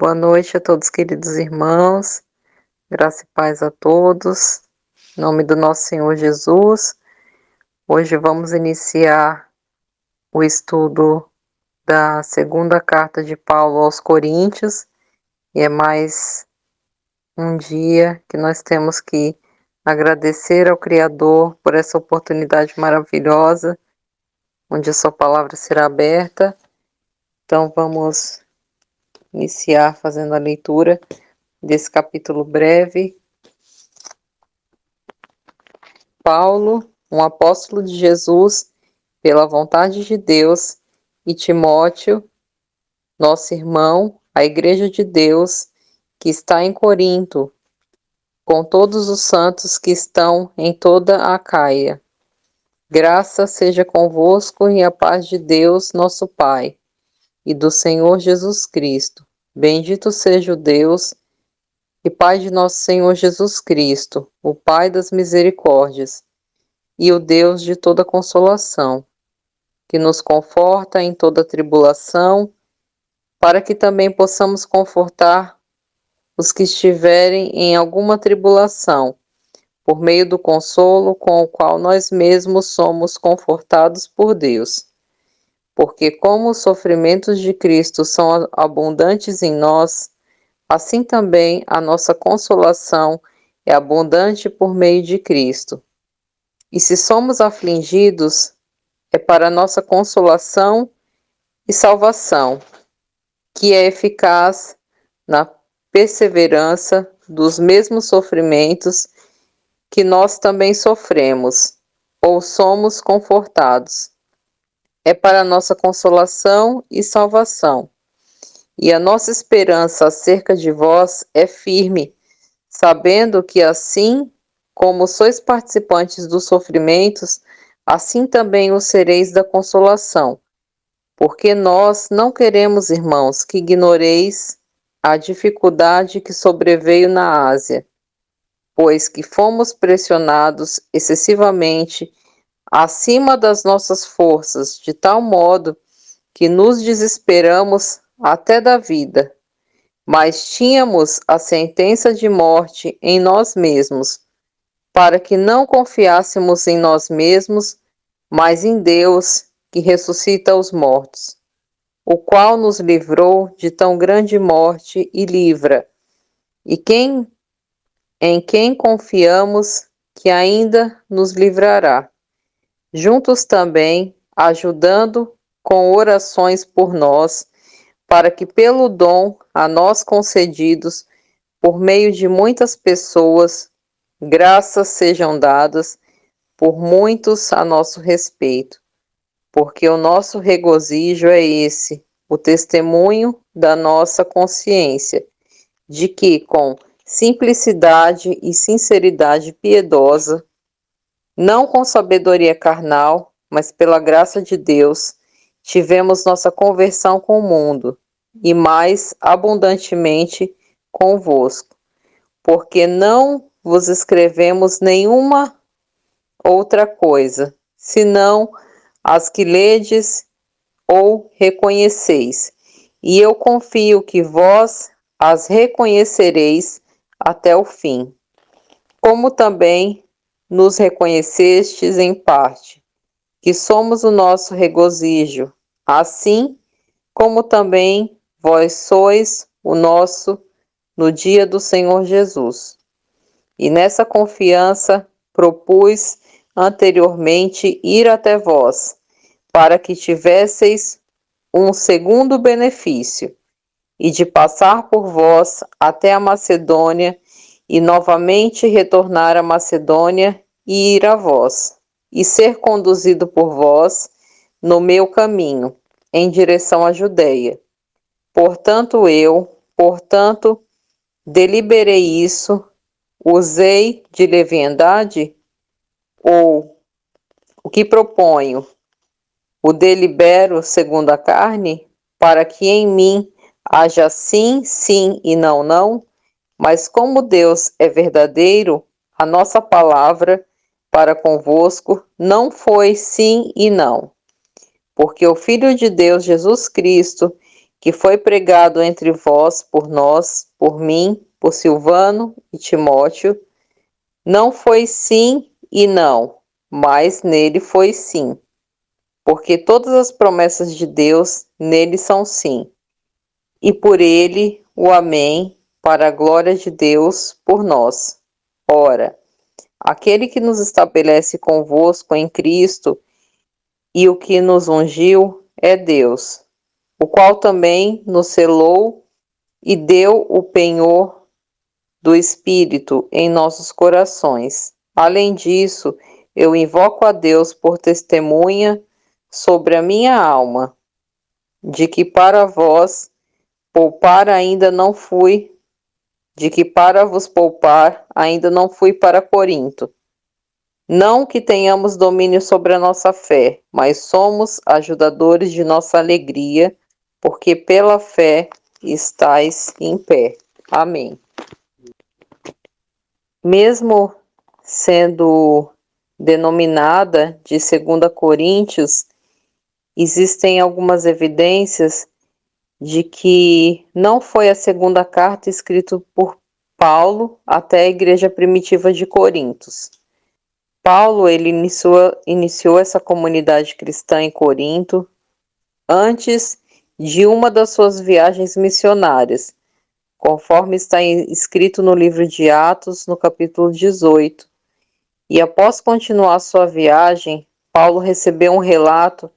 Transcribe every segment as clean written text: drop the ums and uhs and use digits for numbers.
Boa noite a todos, queridos irmãos, graça e paz a todos, em nome do nosso Senhor Jesus. Hoje vamos iniciar o estudo da segunda carta de Paulo aos Coríntios, e é mais um dia que nós temos que agradecer ao Criador por essa oportunidade maravilhosa, onde a sua palavra será aberta. Então vamos iniciar fazendo a leitura desse capítulo breve. Paulo, um apóstolo de Jesus, pela vontade de Deus, e Timóteo, nosso irmão, à Igreja de Deus, que está em Corinto, com todos os santos que estão em toda a Acaia. Graça seja convosco e a paz de Deus, nosso Pai, e do Senhor Jesus Cristo. Bendito seja o Deus e Pai de nosso Senhor Jesus Cristo, o Pai das misericórdias, e o Deus de toda consolação, que nos conforta em toda tribulação, para que também possamos confortar os que estiverem em alguma tribulação, por meio do consolo com o qual nós mesmos somos confortados por Deus. Porque como os sofrimentos de Cristo são abundantes em nós, assim também a nossa consolação é abundante por meio de Cristo. E se somos afligidos, é para nossa consolação e salvação, que é eficaz na perseverança dos mesmos sofrimentos que nós também sofremos, ou somos confortados. É para nossa consolação e salvação. E a nossa esperança acerca de vós é firme, sabendo que assim como sois participantes dos sofrimentos, assim também o sereis da consolação. Porque nós não queremos, irmãos, que ignoreis a dificuldade que sobreveio na Ásia, pois que fomos pressionados excessivamente acima das nossas forças, de tal modo que nos desesperamos até da vida. Mas tínhamos a sentença de morte em nós mesmos, para que não confiássemos em nós mesmos, mas em Deus, que ressuscita os mortos, o qual nos livrou de tão grande morte e livra, e em quem confiamos que ainda nos livrará, juntos também ajudando com orações por nós, para que pelo dom a nós concedidos, por meio de muitas pessoas, graças sejam dadas por muitos a nosso respeito. Porque o nosso regozijo é esse, o testemunho da nossa consciência, de que com simplicidade e sinceridade piedosa, não com sabedoria carnal, mas pela graça de Deus, tivemos nossa conversão com o mundo, e mais abundantemente convosco, porque não vos escrevemos nenhuma outra coisa, senão as que ledes ou reconheceis, e eu confio que vós as reconhecereis até o fim, como também nos reconhecestes em parte, que somos o nosso regozijo, assim como também vós sois o nosso no dia do Senhor Jesus. E nessa confiança propus anteriormente ir até vós, para que tivesseis um segundo benefício, e de passar por vós até a Macedônia, e novamente retornar à Macedônia e ir a vós, e ser conduzido por vós no meu caminho, em direção à Judeia. Portanto, deliberei isso, usei de leviandade, ou o que proponho, o delibero segundo a carne, para que em mim haja sim, sim e não, não, mas como Deus é verdadeiro, a nossa palavra para convosco não foi sim e não, porque o Filho de Deus, Jesus Cristo, que foi pregado entre vós por nós, por mim, por Silvano e Timóteo, não foi sim e não, mas nele foi sim, porque todas as promessas de Deus nele são sim, e por ele o amém, para a glória de Deus por nós. Ora, aquele que nos estabelece convosco em Cristo e o que nos ungiu é Deus, o qual também nos selou e deu o penhor do Espírito em nossos corações. Além disso, eu invoco a Deus por testemunha sobre a minha alma, de que para vós poupar ainda não fui, de que para vos poupar ainda não fui para Corinto. Não que tenhamos domínio sobre a nossa fé, mas somos ajudadores de nossa alegria, porque pela fé estais em pé. Amém. Mesmo sendo denominada de 2 Coríntios, existem algumas evidências de que não foi a segunda carta escrita por Paulo até a igreja primitiva de Corintos. Paulo ele iniciou essa comunidade cristã em Corinto antes de uma das suas viagens missionárias, conforme está escrito no livro de Atos, no capítulo 18. E após continuar sua viagem, Paulo recebeu um relato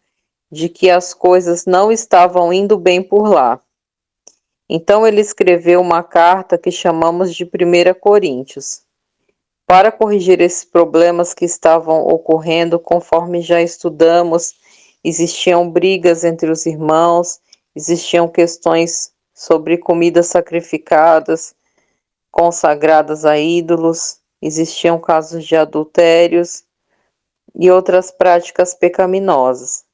de que as coisas não estavam indo bem por lá. Então ele escreveu uma carta que chamamos de 1 Coríntios. Para corrigir esses problemas que estavam ocorrendo, conforme já estudamos, existiam brigas entre os irmãos, existiam questões sobre comidas sacrificadas, consagradas a ídolos, existiam casos de adultérios e outras práticas pecaminosas.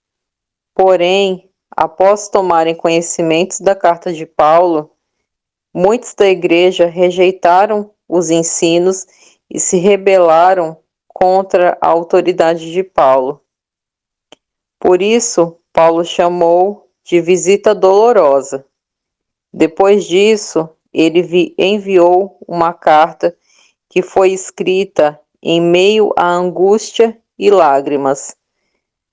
Porém, após tomarem conhecimento da carta de Paulo, muitos da igreja rejeitaram os ensinos e se rebelaram contra a autoridade de Paulo. Por isso, Paulo chamou de visita dolorosa. Depois disso, ele enviou uma carta que foi escrita em meio à angústia e lágrimas,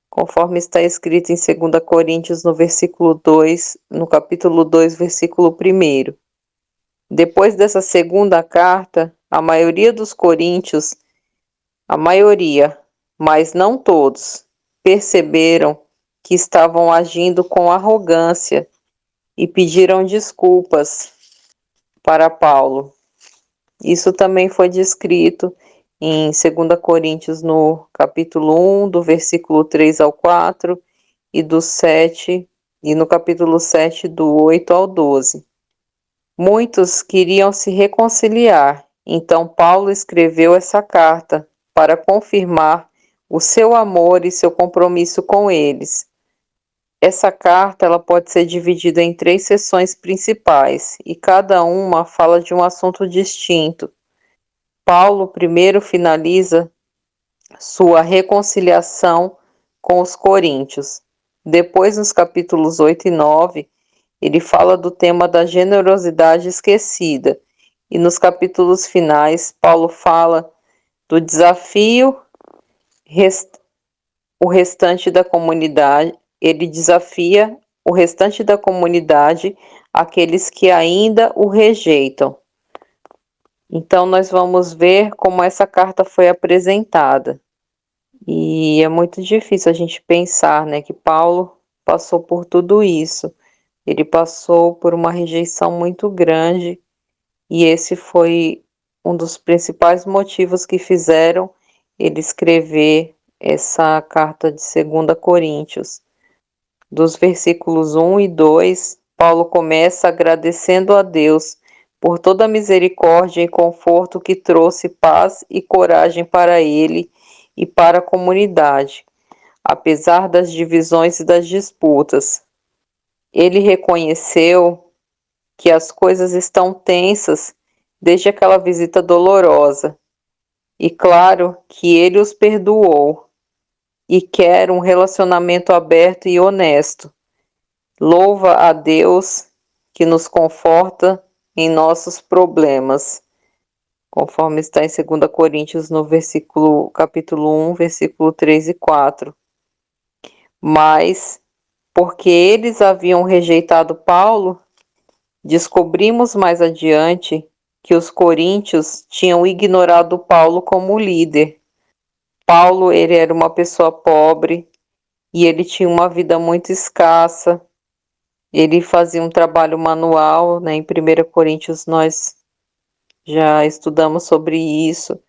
conforme está escrito em 2 Coríntios, no versículo 2, no capítulo 2, versículo 1. Depois dessa segunda carta, a maioria dos coríntios, a maioria, mas não todos, perceberam que estavam agindo com arrogância e pediram desculpas para Paulo. Isso também foi descrito em 2 Coríntios, no capítulo 1, do versículo 3 ao 4, e do 7, e no capítulo 7, do 8 ao 12. Muitos queriam se reconciliar, então Paulo escreveu essa carta para confirmar o seu amor e seu compromisso com eles. Essa carta ela pode ser dividida em 3 seções principais, e cada uma fala de um assunto distinto. Paulo primeiro finaliza sua reconciliação com os coríntios. Depois, nos capítulos 8 e 9, ele fala do tema da generosidade esquecida. E nos capítulos finais, Paulo fala do desafio, o restante da comunidade, ele desafia o restante da comunidade, aqueles que ainda o rejeitam. Então, nós vamos ver como essa carta foi apresentada. E é muito difícil a gente pensar, né, que Paulo passou por tudo isso. Ele passou por uma rejeição muito grande e esse foi um dos principais motivos que fizeram ele escrever essa carta de 2 Coríntios. Dos versículos 1 e 2, Paulo começa agradecendo a Deus por toda a misericórdia e conforto que trouxe paz e coragem para ele e para a comunidade, apesar das divisões e das disputas. Ele reconheceu que as coisas estão tensas desde aquela visita dolorosa, e claro que ele os perdoou e quer um relacionamento aberto e honesto. Louva a Deus que nos conforta em nossos problemas, conforme está em 2 Coríntios, no capítulo 1, versículo 3 e 4. Mas, porque eles haviam rejeitado Paulo, descobrimos mais adiante que os coríntios tinham ignorado Paulo como líder. Paulo, ele era uma pessoa pobre e ele tinha uma vida muito escassa. Ele fazia um trabalho manual, né? Em 1 Coríntios nós já estudamos sobre isso.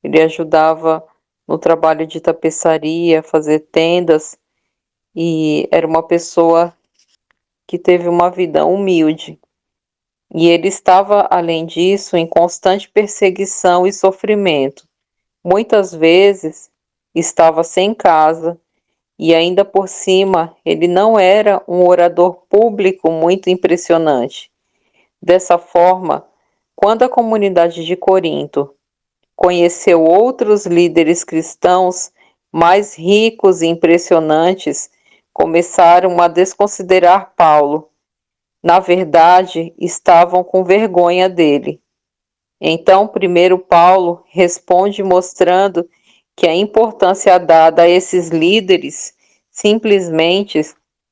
Ele ajudava no trabalho de tapeçaria, fazer tendas, e era uma pessoa que teve uma vida humilde. E ele estava, além disso, em constante perseguição e sofrimento. Muitas vezes estava sem casa e ainda por cima ele não era um orador público muito impressionante. Dessa forma, quando a comunidade de Corinto conheceu outros líderes cristãos mais ricos e impressionantes, começaram a desconsiderar Paulo. Na verdade, estavam com vergonha dele. Então, primeiro Paulo responde mostrando que a importância dada a esses líderes simplesmente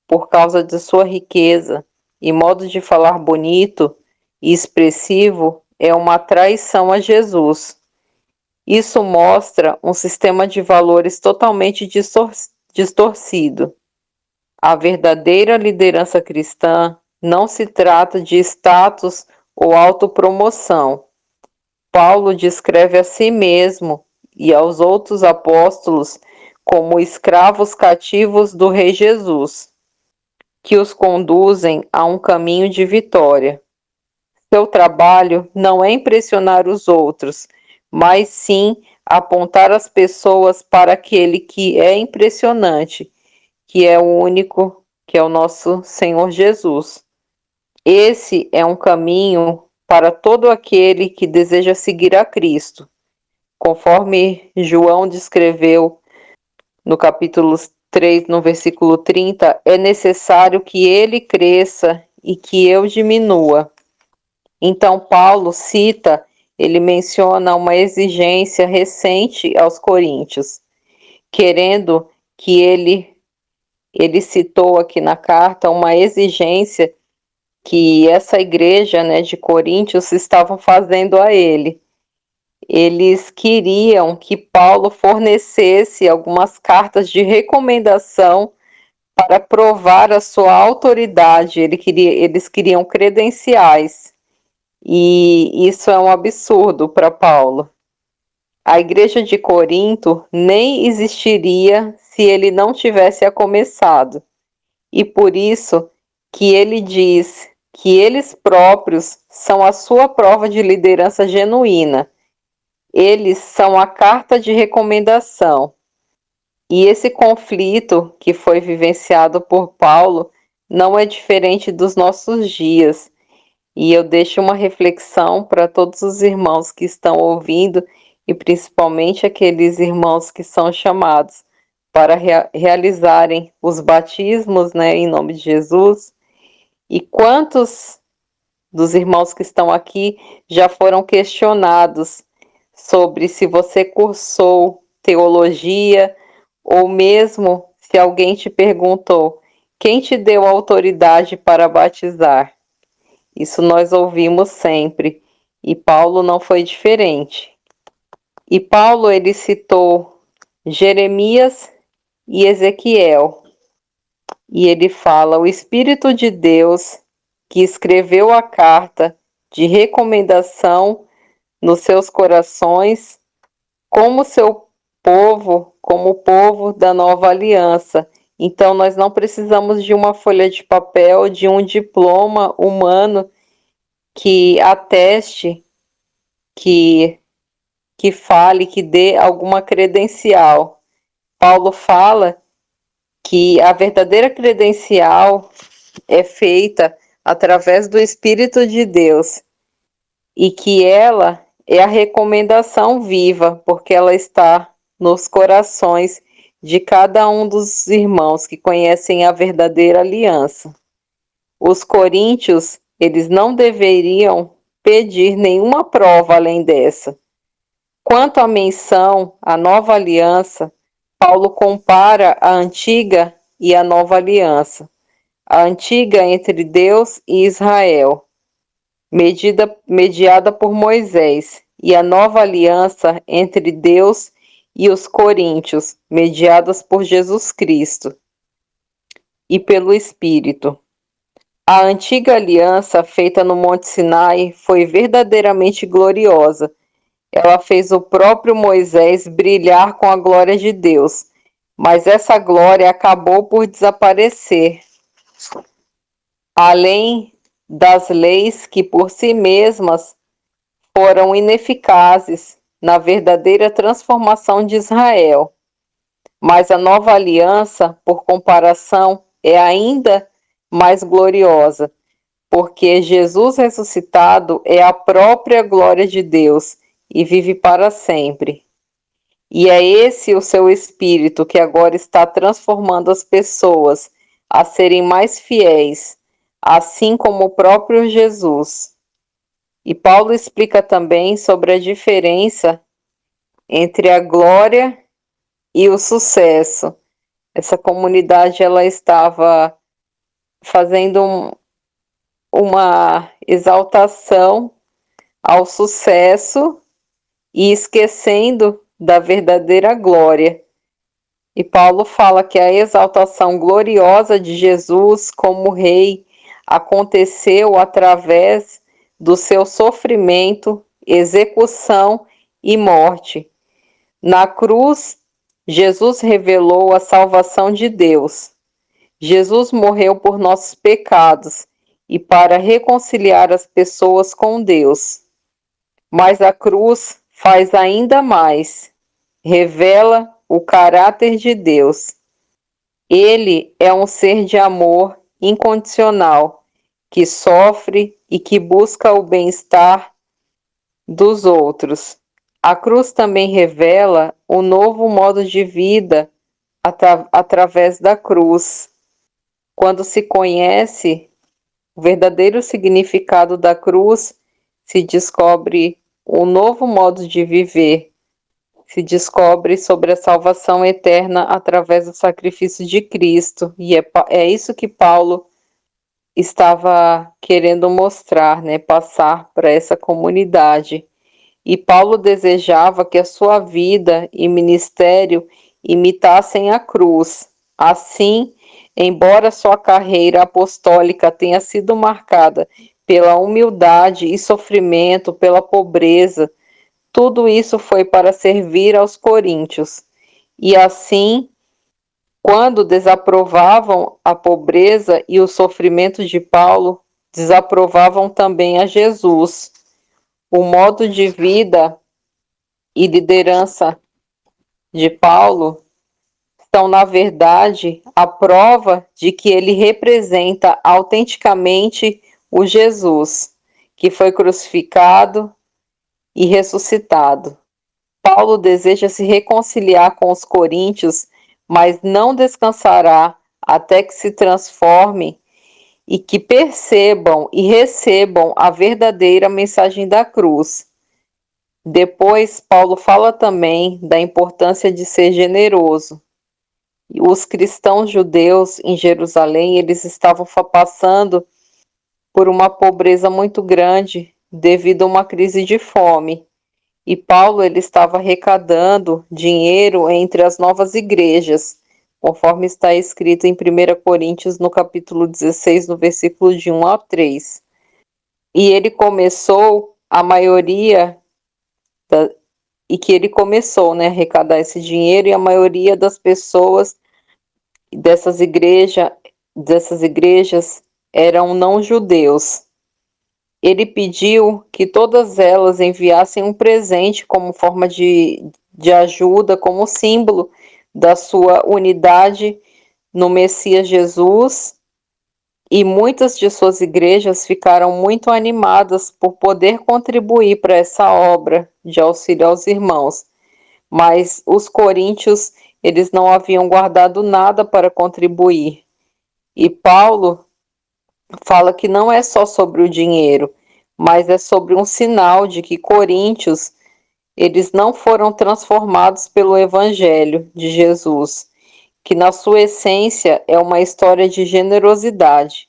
por causa de sua riqueza e modo de falar bonito e expressivo é uma traição a Jesus. Isso mostra um sistema de valores totalmente distorcido. A verdadeira liderança cristã não se trata de status ou autopromoção. Paulo descreve a si mesmo e aos outros apóstolos como escravos cativos do Rei Jesus, que os conduzem a um caminho de vitória. Seu trabalho não é impressionar os outros, mas sim apontar as pessoas para aquele que é impressionante, que é o único, que é o nosso Senhor Jesus. Esse é um caminho para todo aquele que deseja seguir a Cristo. Conforme João descreveu no capítulo 3, no versículo 30, é necessário que ele cresça e que eu diminua. Então, Paulo cita, ele menciona uma exigência recente aos coríntios, querendo que ele citou aqui na carta uma exigência que essa igreja, né, de Coríntios estavam fazendo a ele. Eles queriam que Paulo fornecesse algumas cartas de recomendação para provar a sua autoridade. Eles queriam credenciais. E isso é um absurdo para Paulo. A igreja de Corinto nem existiria se ele não tivesse a começado. E por isso que ele diz que eles próprios são a sua prova de liderança genuína. Eles são a carta de recomendação. E esse conflito que foi vivenciado por Paulo não é diferente dos nossos dias. E eu deixo uma reflexão para todos os irmãos que estão ouvindo e principalmente aqueles irmãos que são chamados para realizarem os batismos, né, em nome de Jesus. E quantos dos irmãos que estão aqui já foram questionados sobre se você cursou teologia ou mesmo se alguém te perguntou quem te deu autoridade para batizar? Isso nós ouvimos sempre, e Paulo não foi diferente. E Paulo ele citou Jeremias e Ezequiel, e ele fala: o Espírito de Deus que escreveu a carta de recomendação nos seus corações, como seu povo, como o povo da nova aliança. Então nós não precisamos de uma folha de papel, de um diploma humano que ateste, que fale, que dê alguma credencial. Paulo fala que a verdadeira credencial é feita através do Espírito de Deus e que ela é a recomendação viva, porque ela está nos corações de cada um dos irmãos que conhecem a verdadeira aliança. Os coríntios, eles não deveriam pedir nenhuma prova além dessa. Quanto à menção à nova aliança, Paulo compara a antiga e a nova aliança. A antiga entre Deus e Israel, mediada por Moisés, e a nova aliança entre Deus e os coríntios, mediadas por Jesus Cristo e pelo Espírito. A antiga aliança feita no Monte Sinai foi verdadeiramente gloriosa. Ela fez o próprio Moisés brilhar com a glória de Deus, mas essa glória acabou por desaparecer. Além das leis que por si mesmas foram ineficazes na verdadeira transformação de Israel. Mas a nova aliança, por comparação, é ainda mais gloriosa, porque Jesus ressuscitado é a própria glória de Deus e vive para sempre. E é esse o seu Espírito que agora está transformando as pessoas a serem mais fiéis, assim como o próprio Jesus. E Paulo explica também sobre a diferença entre a glória e o sucesso. Essa comunidade ela estava fazendo uma exaltação ao sucesso e esquecendo da verdadeira glória. E Paulo fala que a exaltação gloriosa de Jesus como rei aconteceu através do seu sofrimento, execução e morte. Na cruz, Jesus revelou a salvação de Deus. Jesus morreu por nossos pecados e para reconciliar as pessoas com Deus. Mas a cruz faz ainda mais, revela o caráter de Deus. Ele é um ser de amor incondicional, que sofre e que busca o bem-estar dos outros. A cruz também revela o novo modo de vida através da cruz. Quando se conhece o verdadeiro significado da cruz, se descobre um novo modo de viver, se descobre sobre a salvação eterna através do sacrifício de Cristo. E é isso que Paulo estava querendo mostrar, né? Passar para essa comunidade. E Paulo desejava que a sua vida e ministério imitassem a cruz. Assim, embora sua carreira apostólica tenha sido marcada pela humildade e sofrimento, pela pobreza, tudo isso foi para servir aos coríntios. E assim, quando desaprovavam a pobreza e o sofrimento de Paulo, desaprovavam também a Jesus. O modo de vida e liderança de Paulo são, na verdade, a prova de que ele representa autenticamente o Jesus, que foi crucificado e ressuscitado. Paulo deseja se reconciliar com os coríntios, mas não descansará até que se transformem e que percebam e recebam a verdadeira mensagem da cruz. Depois, Paulo fala também da importância de ser generoso. Os cristãos judeus em Jerusalém, eles estavam passando por uma pobreza muito grande devido a uma crise de fome. E Paulo ele estava arrecadando dinheiro entre as novas igrejas, conforme está escrito em 1 Coríntios, no capítulo 16, no versículo de 1 a 3. E ele começou, a maioria, e que ele começou, né, a arrecadar esse dinheiro, e a maioria das pessoas dessas igrejas eram não judeus. Ele pediu que todas elas enviassem um presente como forma de ajuda, como símbolo da sua unidade no Messias Jesus, e muitas de suas igrejas ficaram muito animadas por poder contribuir para essa obra de auxílio aos irmãos. Mas os coríntios, eles não haviam guardado nada para contribuir. E Paulo fala que não é só sobre o dinheiro, mas é sobre um sinal de que Coríntios, eles não foram transformados pelo evangelho de Jesus, que na sua essência é uma história de generosidade.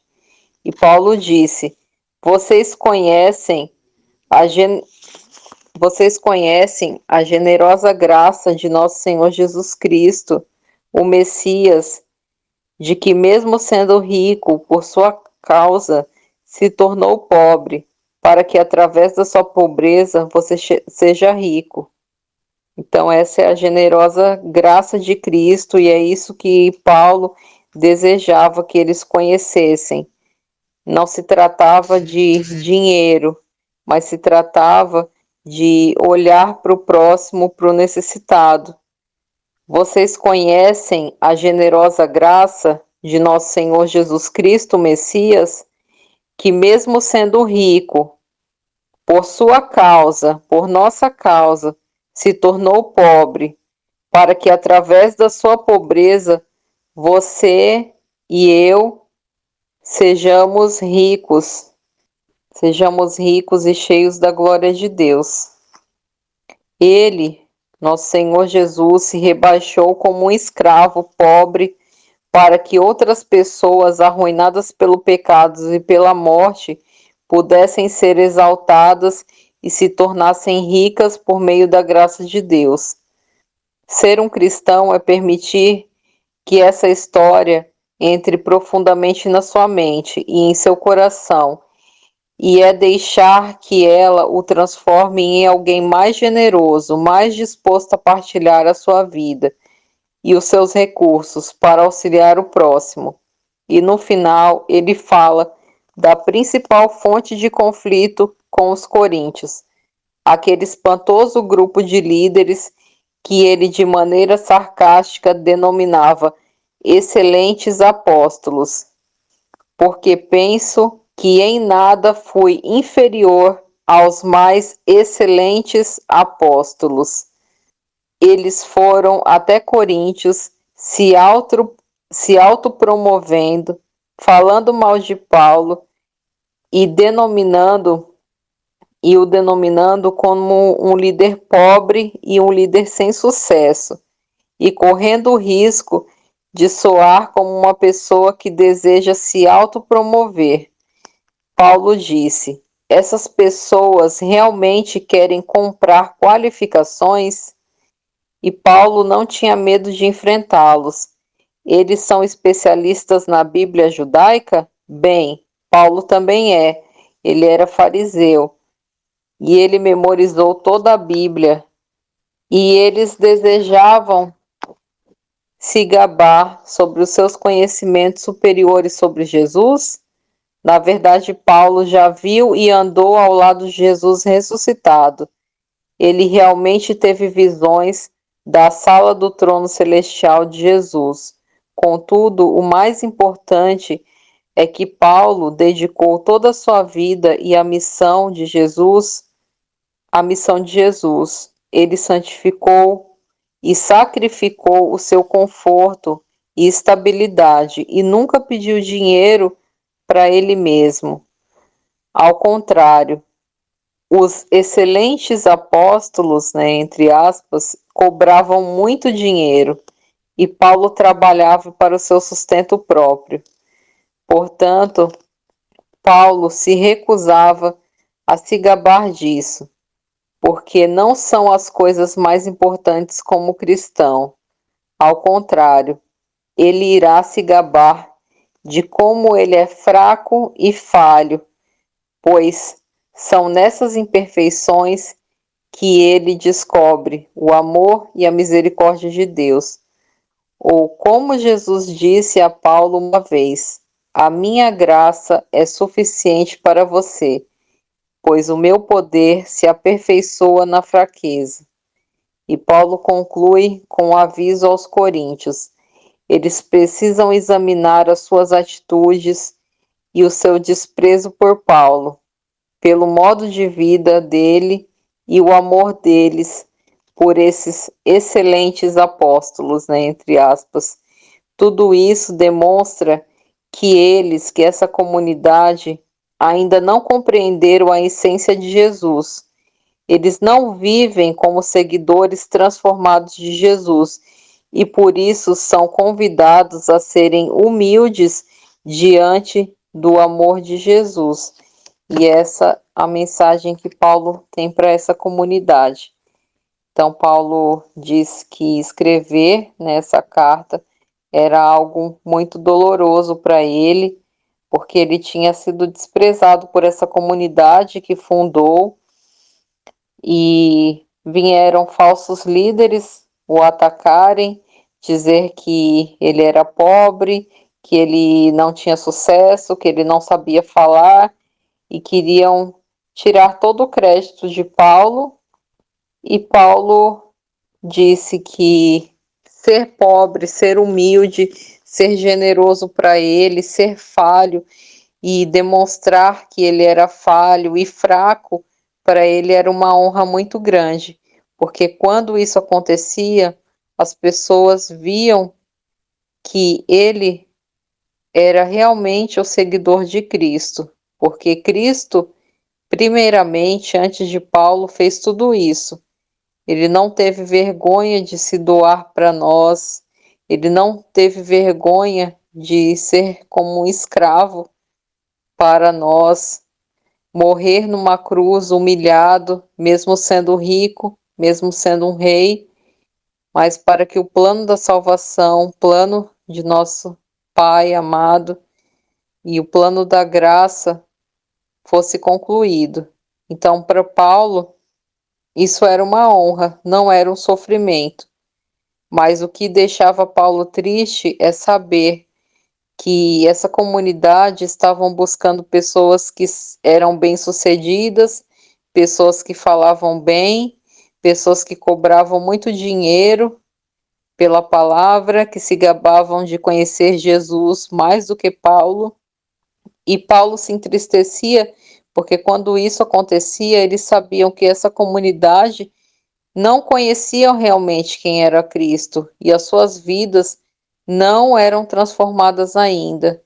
E Paulo disse: Vocês conhecem a gen... Vocês conhecem a generosa graça de nosso Senhor Jesus Cristo, o Messias, de que, mesmo sendo rico, por sua causa, se tornou pobre, para que através da sua pobreza você seja rico. Então, essa é a generosa graça de Cristo, e é isso que Paulo desejava que eles conhecessem. Não se tratava de dinheiro, mas se tratava de olhar para o próximo, para o necessitado. Vocês conhecem a generosa graça de nosso Senhor Jesus Cristo, Messias, que mesmo sendo rico, por sua causa, por nossa causa, se tornou pobre, para que através da sua pobreza você e eu sejamos ricos e cheios da glória de Deus. Ele, nosso Senhor Jesus, se rebaixou como um escravo pobre para que outras pessoas arruinadas pelo pecado e pela morte pudessem ser exaltadas e se tornassem ricas por meio da graça de Deus. Ser um cristão é permitir que essa história entre profundamente na sua mente e em seu coração, e é deixar que ela o transforme em alguém mais generoso, mais disposto a partilhar a sua vida e os seus recursos para auxiliar o próximo. E no final, ele fala da principal fonte de conflito com os coríntios, aquele espantoso grupo de líderes que ele de maneira sarcástica denominava excelentes apóstolos, porque penso que em nada fui inferior aos mais excelentes apóstolos. Eles foram até Coríntios se autopromovendo, falando mal de Paulo e o denominando como um líder pobre e um líder sem sucesso, e correndo o risco de soar como uma pessoa que deseja se autopromover. Paulo disse: essas pessoas realmente querem comprar qualificações? E Paulo não tinha medo de enfrentá-los. Eles são especialistas na Bíblia judaica? Bem, Paulo também é. Ele era fariseu e ele memorizou toda a Bíblia. E eles desejavam se gabar sobre os seus conhecimentos superiores sobre Jesus? Na verdade, Paulo já viu e andou ao lado de Jesus ressuscitado. Ele realmente teve visões da sala do trono celestial de Jesus. Contudo, o mais importante é que Paulo dedicou toda a sua vida e a missão de Jesus à missão de Jesus. Ele santificou e sacrificou o seu conforto e estabilidade e nunca pediu dinheiro para ele mesmo. Ao contrário, os excelentes apóstolos, né, entre aspas, cobravam muito dinheiro e Paulo trabalhava para o seu sustento próprio. Portanto, Paulo se recusava a se gabar disso, porque não são as coisas mais importantes como cristão. Ao contrário, ele irá se gabar de como ele é fraco e falho, pois são nessas imperfeições que ele descobre o amor e a misericórdia de Deus. Ou como Jesus disse a Paulo uma vez: a minha graça é suficiente para você, pois o meu poder se aperfeiçoa na fraqueza. E Paulo conclui com um aviso aos coríntios: eles precisam examinar as suas atitudes e o seu desprezo por Paulo, pelo modo de vida dele e o amor deles por esses excelentes apóstolos, né, entre aspas. Tudo isso demonstra que essa comunidade, ainda não compreenderam a essência de Jesus. Eles não vivem como seguidores transformados de Jesus e por isso são convidados a serem humildes diante do amor de Jesus. E essa é a mensagem que Paulo tem para essa comunidade. Então, Paulo diz que escrever nessa carta era algo muito doloroso para ele, porque ele tinha sido desprezado por essa comunidade que fundou e vieram falsos líderes o atacarem, dizer que ele era pobre, que ele não tinha sucesso, que ele não sabia falar e queriam tirar todo o crédito de Paulo. E Paulo disse que ser pobre, ser humilde, ser generoso para ele, ser falho e demonstrar que ele era falho e fraco, para ele era uma honra muito grande, porque quando isso acontecia, as pessoas viam que ele era realmente o seguidor de Cristo, porque Cristo, primeiramente, antes de Paulo, fez tudo isso. Ele não teve vergonha de se doar para nós, ele não teve vergonha de ser como um escravo para nós, morrer numa cruz humilhado, mesmo sendo rico, mesmo sendo um rei, mas para que o plano da salvação, o plano de nosso Pai amado e o plano da graça fosse concluído. Então, para Paulo, isso era uma honra, não era um sofrimento. Mas o que deixava Paulo triste é saber que essa comunidade estavam buscando pessoas que eram bem-sucedidas, pessoas que falavam bem, pessoas que cobravam muito dinheiro pela palavra, que se gabavam de conhecer Jesus mais do que Paulo. E Paulo se entristecia porque quando isso acontecia, eles sabiam que essa comunidade não conheciam realmente quem era Cristo e as suas vidas não eram transformadas ainda.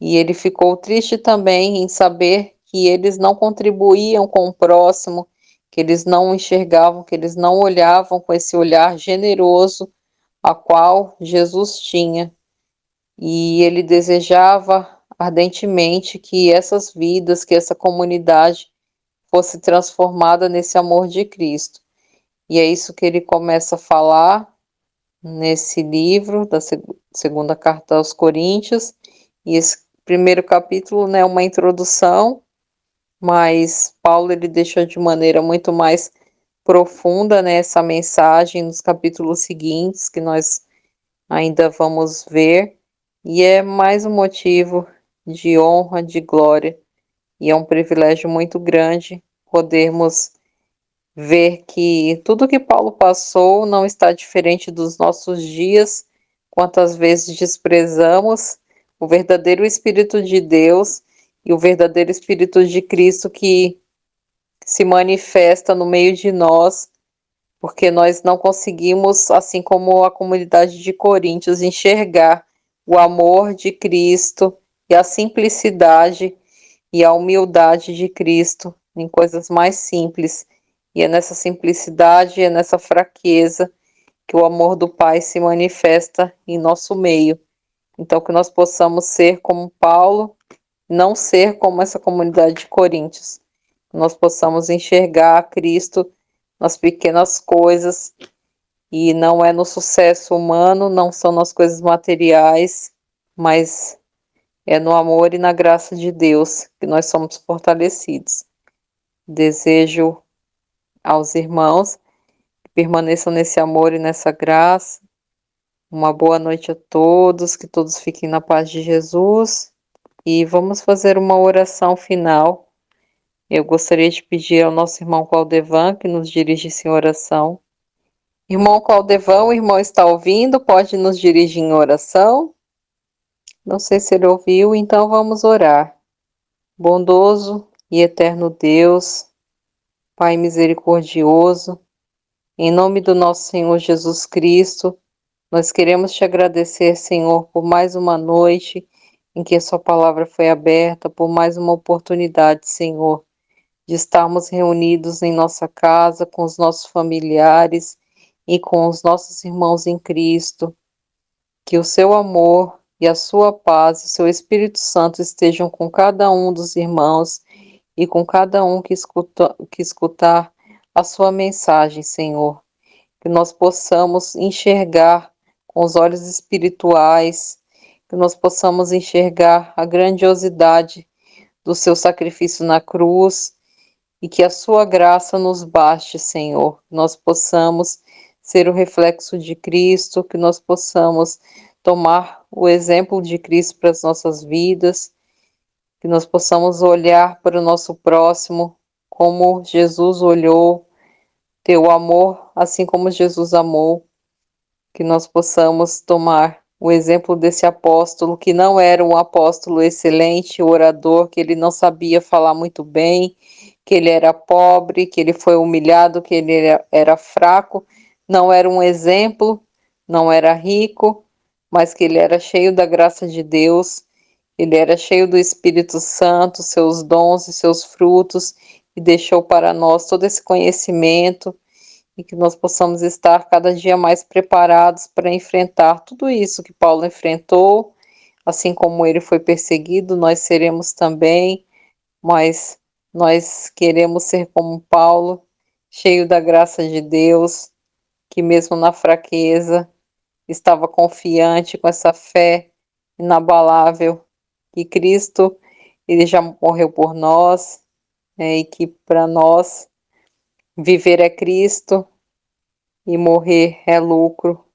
E ele ficou triste também em saber que eles não contribuíam com o próximo, que eles não enxergavam, que eles não olhavam com esse olhar generoso a qual Jesus tinha. E ele desejava ardentemente que essas vidas, que essa comunidade fosse transformada nesse amor de Cristo. E é isso que ele começa a falar nesse livro da segunda carta aos Coríntios. E esse primeiro capítulo, né, é uma introdução, mas Paulo ele deixa de maneira muito mais profunda, né, essa mensagem nos capítulos seguintes que nós ainda vamos ver. E é mais um motivo de honra, de glória, e é um privilégio muito grande podermos ver que tudo que Paulo passou não está diferente dos nossos dias, quantas vezes desprezamos o verdadeiro Espírito de Deus e o verdadeiro Espírito de Cristo que se manifesta no meio de nós, porque nós não conseguimos, assim como a comunidade de Coríntios, enxergar o amor de Cristo e a simplicidade e a humildade de Cristo em coisas mais simples. E é nessa simplicidade, é nessa fraqueza que o amor do Pai se manifesta em nosso meio. Então, que nós possamos ser como Paulo, não ser como essa comunidade de Coríntios. Que nós possamos enxergar Cristo nas pequenas coisas e não é no sucesso humano, não são nas coisas materiais, mas é no amor e na graça de Deus que nós somos fortalecidos. Desejo aos irmãos que permaneçam nesse amor e nessa graça. Uma boa noite a todos, que todos fiquem na paz de Jesus. E vamos fazer uma oração final. Eu gostaria de pedir ao nosso irmão Claudevan que nos dirigisse em oração. Irmão Claudevan, o irmão está ouvindo? Pode nos dirigir em oração? Não sei se ele ouviu, então vamos orar. Bondoso e eterno Deus, Pai misericordioso, em nome do nosso Senhor Jesus Cristo, nós queremos te agradecer, Senhor, por mais uma noite em que a Sua palavra foi aberta, por mais uma oportunidade, Senhor, de estarmos reunidos em nossa casa, com os nossos familiares e com os nossos irmãos em Cristo. Que o Seu amor e a Sua paz e o Seu Espírito Santo estejam com cada um dos irmãos e com cada um que escutar a Sua mensagem, Senhor. Que nós possamos enxergar com os olhos espirituais, que nós possamos enxergar a grandiosidade do Seu sacrifício na cruz e que a Sua graça nos baste, Senhor. Que nós possamos ser o reflexo de Cristo, que nós possamos tomar o exemplo de Cristo para as nossas vidas, que nós possamos olhar para o nosso próximo como Jesus olhou, ter o amor assim como Jesus amou, que nós possamos tomar o exemplo desse apóstolo, que não era um apóstolo excelente, orador, que ele não sabia falar muito bem, que ele era pobre, que ele foi humilhado, que ele era fraco, não era um exemplo, não era rico, mas que ele era cheio da graça de Deus, ele era cheio do Espírito Santo, seus dons e seus frutos, e deixou para nós todo esse conhecimento e que nós possamos estar cada dia mais preparados para enfrentar tudo isso que Paulo enfrentou, assim como ele foi perseguido, nós seremos também, mas nós queremos ser como Paulo, cheio da graça de Deus, que mesmo na fraqueza estava confiante com essa fé inabalável que Cristo ele já morreu por nós, e que para nós viver é Cristo e morrer é lucro.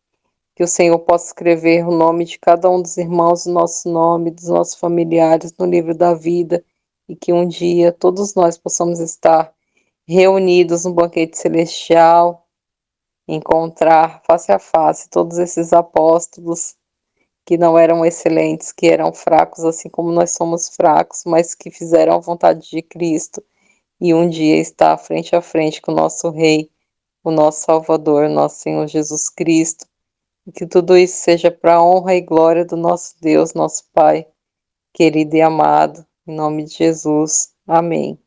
Que o Senhor possa escrever o nome de cada um dos irmãos, o nosso nome, dos nossos familiares no livro da vida, e que um dia todos nós possamos estar reunidos no banquete celestial, encontrar face a face todos esses apóstolos que não eram excelentes, que eram fracos, assim como nós somos fracos, mas que fizeram a vontade de Cristo, e um dia estar frente a frente com o nosso Rei, o nosso Salvador, nosso Senhor Jesus Cristo. E que tudo isso seja para a honra e glória do nosso Deus, nosso Pai, querido e amado, em nome de Jesus. Amém.